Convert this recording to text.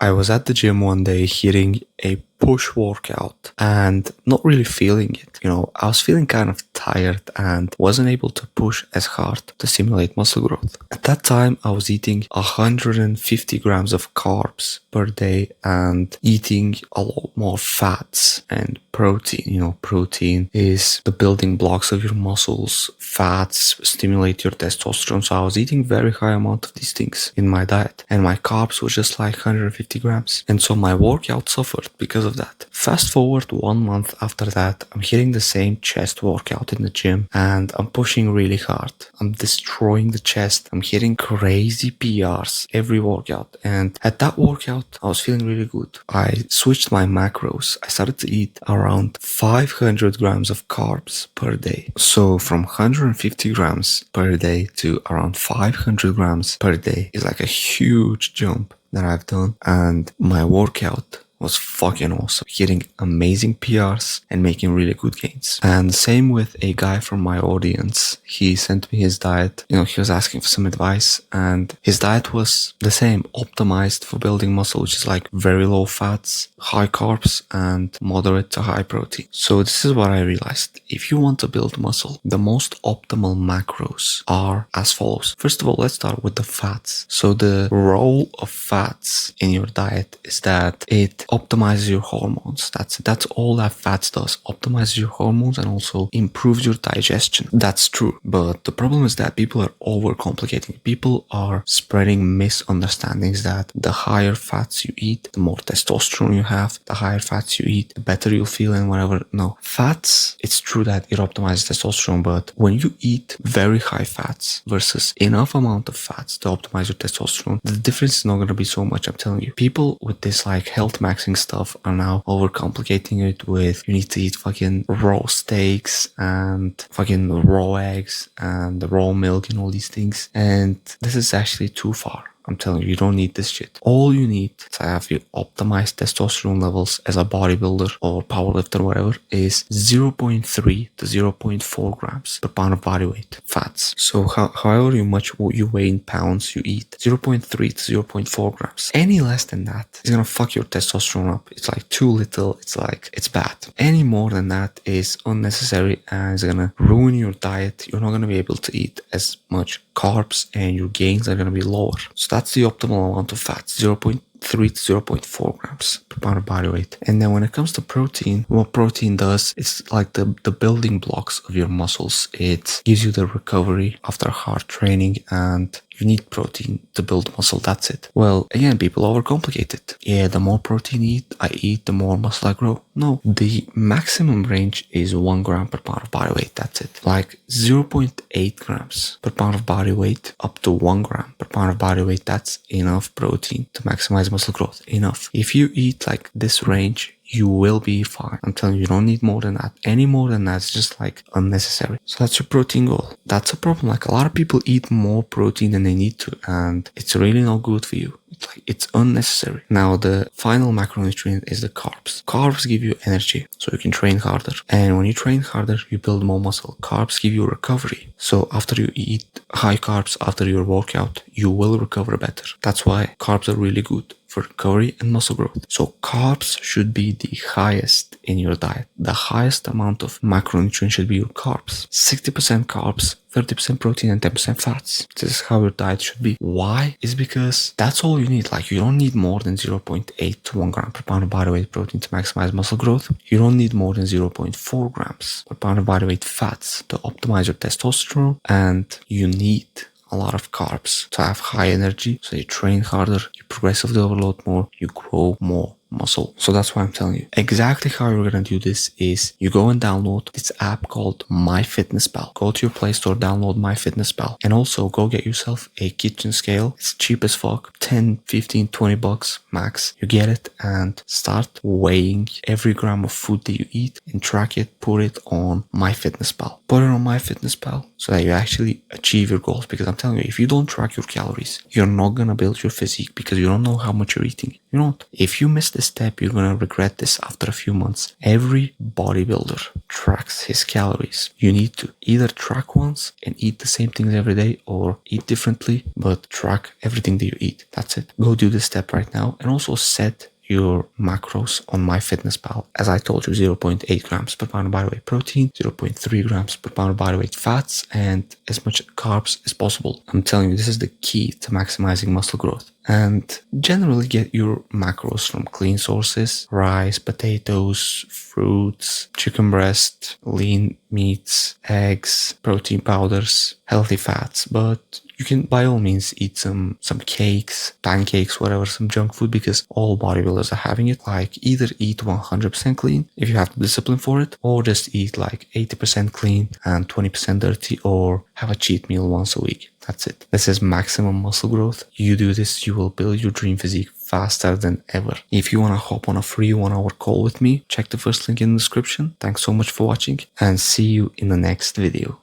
I was at the gym one day hitting a push workout and not really feeling it. I was feeling kind of tired and wasn't able to push as hard to stimulate muscle growth. At that time, I was eating 150 grams of carbs per day and eating a lot more fats and protein. Protein is the building blocks of your muscles. Fats stimulate your testosterone. So I was eating very high amount of these things in my diet, and my carbs were just like 150 grams. And so my workout suffered because of that. Fast forward 1 month after that, I'm hitting the same chest workout in the gym and I'm pushing really hard. I'm destroying the chest. I'm hitting crazy PRs every workout. And at that workout, I was feeling really good. I switched my macros. I started to eat around 500 grams of carbs per day. So from 150 grams per day to around 500 grams per day is like a huge jump that I've done. And my workout was fucking awesome, hitting amazing PRs and making really good gains. And same with a guy from my audience. He sent me his diet. He was asking for some advice, and his diet was the same, optimized for building muscle, which is like very low fats, high carbs, and moderate to high protein. So this is what I realized. If you want to build muscle, the most optimal macros are as follows. First of all, let's start with the fats. So the role of fats in your diet is that it optimizes your hormones. That's all that fats does. Optimizes your hormones and also improves your digestion. That's true. But the problem is that people are overcomplicating it. People are spreading misunderstandings that the higher fats you eat, the more testosterone you have, the higher fats you eat, the better you'll feel and whatever. No. Fats, it's true that it optimizes testosterone, but when you eat very high fats versus enough amount of fats to optimize your testosterone, the difference is not going to be so much, I'm telling you. People with this like health maxing stuff are now overcomplicating it with you need to eat fucking raw steaks and fucking raw eggs and raw milk and all these things. And this is actually too far. I'm telling you, you don't need this shit. All you need to have your optimized testosterone levels as a bodybuilder or powerlifter or whatever is 0.3 to 0.4 grams per pound of body weight fats. So however much you weigh in pounds, you eat 0.3 to 0.4 grams. Any less than that is gonna fuck your testosterone up. It's like too little. It's bad. Any more than that is unnecessary and it's gonna ruin your diet. You're not gonna be able to eat as much carbs and your gains are gonna be lower. So that's the optimal amount of fats, 0.3 to 0.4 grams per pound of body weight. And then when it comes to protein, what protein does, it's like the building blocks of your muscles. It gives you the recovery after hard training, and you need protein to build muscle. That's it. Well, again, people overcomplicate it. Yeah, the more protein I eat, the more muscle I grow. No, the maximum range is 1 gram per pound of body weight. That's it. Like 0.8 grams per pound of body weight up to 1 gram per pound of body weight. That's enough protein to maximize muscle growth. Enough. If you eat like this range, you will be fine. I'm telling you, you don't need more than that. Any more than that is just like unnecessary. So that's your protein goal. That's a problem. Like a lot of people eat more protein than they need to, and it's really not good for you. It's unnecessary. Now, the final macronutrient is the carbs. Carbs give you energy, so you can train harder. And when you train harder, you build more muscle. Carbs give you recovery. So after you eat high carbs after your workout, you will recover better. That's why carbs are really good for recovery and muscle growth. So carbs should be the highest in your diet. The highest amount of macronutrient should be your carbs. 60% carbs, 30% protein and 10% fats. This is how your diet should be. Why? Is because that's all you need. Like you don't need more than 0.8 to 1 gram per pound of body weight protein to maximize muscle growth. You don't need more than 0.4 grams per pound of body weight fats to optimize your testosterone. And you need a lot of carbs to have high energy. So you train harder, you progressively overload more, you grow more muscle. So that's why I'm telling you. Exactly how you're gonna do this is you go and download this app called MyFitnessPal. Go to your Play Store, download MyFitnessPal, and also go get yourself a kitchen scale. It's cheap as fuck, 10, 15, 20 bucks max. You get it and start weighing every gram of food that you eat and track it, put it on MyFitnessPal. Put it on MyFitnessPal so that you actually achieve your goals. Because I'm telling you, if you don't track your calories, you're not gonna build your physique because you don't know how much you're eating. You know what? If you miss this step, you're gonna regret this after a few months. Every bodybuilder tracks his calories. You need to either track once and eat the same things every day, or eat differently, but track everything that you eat. That's it. Go do this step right now, and also set your macros on MyFitnessPal. As I told you, 0.8 grams per pound of body weight protein, 0.3 grams per pound of body weight fats, and as much carbs as possible. I'm telling you, this is the key to maximizing muscle growth. And generally get your macros from clean sources: rice, potatoes, fruits, chicken breast, lean meats, eggs, protein powders, healthy fats. But you can by all means eat some cakes, pancakes, whatever, some junk food, because all bodybuilders are having it. Like, either eat 100% clean if you have the discipline for it, or just eat like 80% clean and 20% dirty, or have a cheat meal once a week. That's it. This is maximum muscle growth. You do this, you will build your dream physique faster than ever. If you want to hop on a free 1-hour call with me, check the first link in the description. Thanks so much for watching, and see you in the next video.